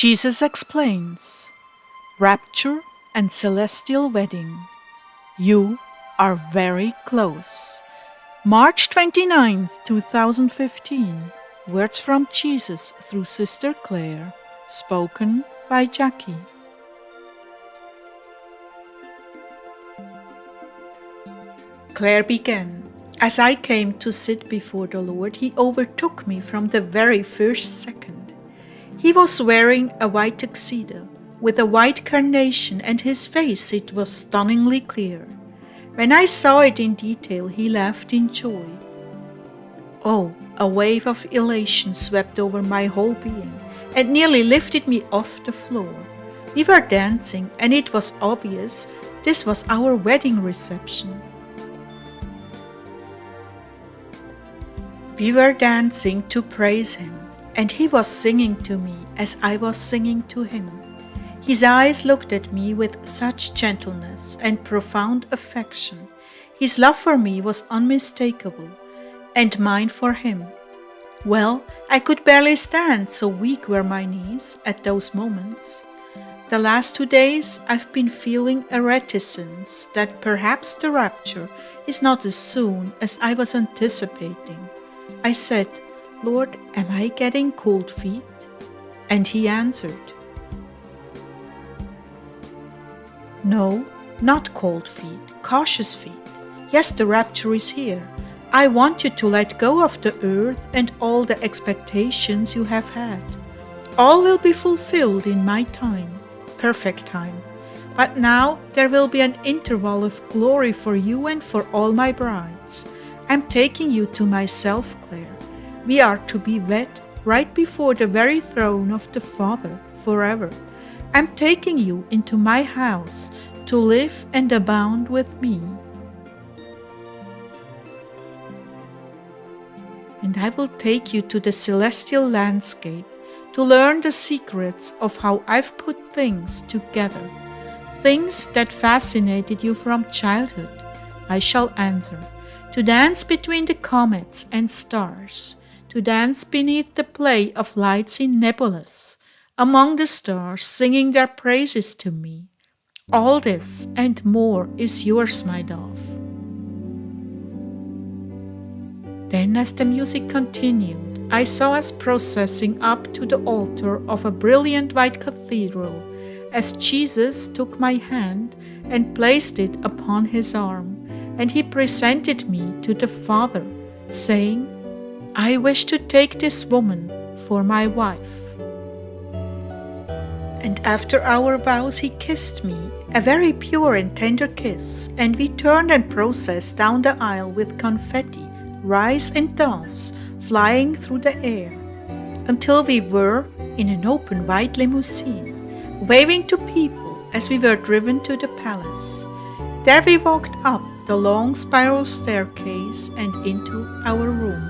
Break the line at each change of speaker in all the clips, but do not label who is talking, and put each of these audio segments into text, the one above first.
Jesus explains, Rapture and Celestial Wedding. You are very close. March 29th, 2015. Words from Jesus through Sister Claire, spoken by Jackie. Claire began. As I came to sit before the Lord, He overtook me from the very first second. He was wearing a white tuxedo with a white carnation, and His face, it was stunningly clear. When I saw it in detail, He laughed in joy. Oh, a wave of elation swept over my whole being and nearly lifted me off the floor. We were dancing, and it was obvious this was our wedding reception. We were dancing to praise Him, and He was singing to me as I was singing to Him. His eyes looked at me with such gentleness and profound affection. His love for me was unmistakable, and mine for Him. Well, I could barely stand, so weak were my knees at those moments. The last 2 days I've been feeling a reticence that perhaps the rapture is not as soon as I was anticipating. I said, Lord, am I getting cold feet? And He answered, No, not cold feet, cautious feet. Yes, the rapture is here. I want you to let go of the earth and all the expectations you have had. All will be fulfilled in my time, perfect time. But now there will be an interval of glory for you and for all my brides. I'm taking you to myself, Claire. We are to be wed right before the very throne of the Father forever. I'm taking you into my house to live and abound with me. And I will take you to the celestial landscape to learn the secrets of how I've put things together. Things that fascinated you from childhood, I shall answer. To dance between the comets and stars, to dance beneath the play of lights in nebulas, among the stars singing their praises to me. All this and more is yours, my dove. Then, as the music continued, I saw us processing up to the altar of a brilliant white cathedral, as Jesus took my hand and placed it upon His arm, and He presented me to the Father, saying, I wish to take this woman for my wife. And after our vows, He kissed me, a very pure and tender kiss, and we turned and processed down the aisle with confetti, rice and doves flying through the air, until we were in an open white limousine, waving to people as we were driven to the palace. There we walked up the long spiral staircase and into our room.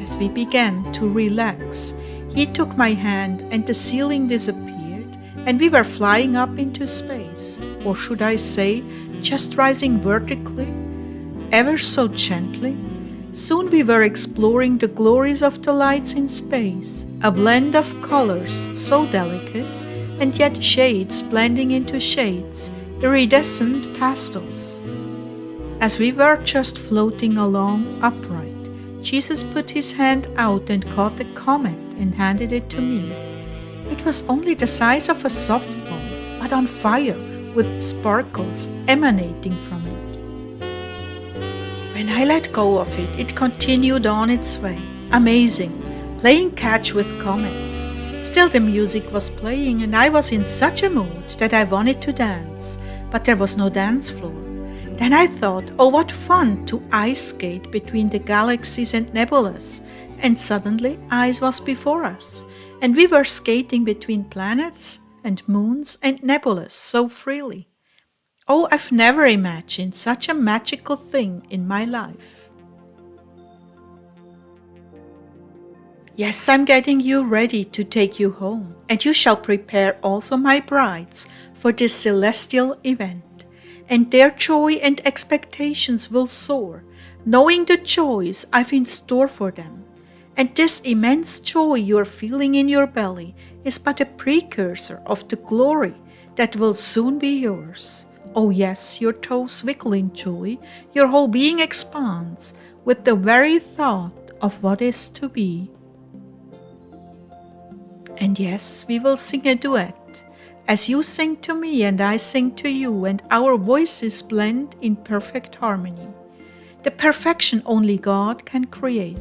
As we began to relax, He took my hand and the ceiling disappeared, and we were flying up into space, or should I say, just rising vertically, ever so gently. Soon we were exploring the glories of the lights in space, a blend of colors so delicate, and yet shades blending into shades, iridescent pastels. As we were just floating along upright, Jesus put His hand out and caught a comet and handed it to me. It was only the size of a softball, but on fire, with sparkles emanating from it. When I let go of it, it continued on its way, amazing, playing catch with comets. Still the music was playing, and I was in such a mood that I wanted to dance, but there was no dance floor. Then I thought, oh, what fun to ice skate between the galaxies and nebulas, and suddenly ice was before us, and we were skating between planets and moons and nebulas so freely. Oh, I've never imagined such a magical thing in my life. Yes, I'm getting you ready to take you home, and you shall prepare also my brides for this celestial event. And their joy and expectations will soar, knowing the joys I've in store for them. And this immense joy you are feeling in your belly is but a precursor of the glory that will soon be yours. Oh yes, your toes wiggle in joy, your whole being expands with the very thought of what is to be. And yes, we will sing a duet, as you sing to me and I sing to you, and our voices blend in perfect harmony. The perfection only God can create.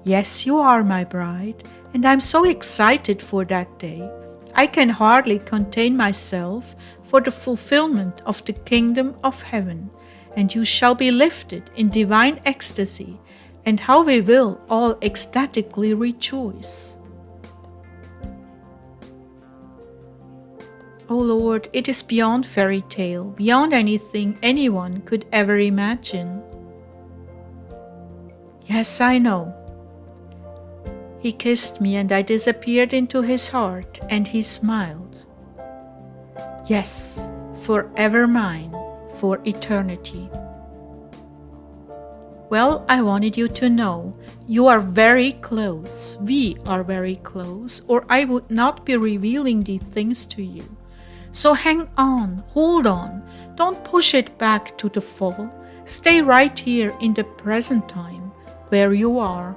Yes, you are my bride, and I'm so excited for that day. I can hardly contain myself for the fulfillment of the kingdom of heaven, and you shall be lifted in divine ecstasy, and how we will all ecstatically rejoice. O Lord, it is beyond fairy tale, beyond anything anyone could ever imagine. Yes, I know. He kissed me and I disappeared into his heart, and he smiled. Yes, forever mine, for eternity. Well, I wanted you to know you are very close. We are very close, or I would not be revealing these things to you. So hang on, hold on, don't push it back to the fall. Stay right here in the present time, where you are.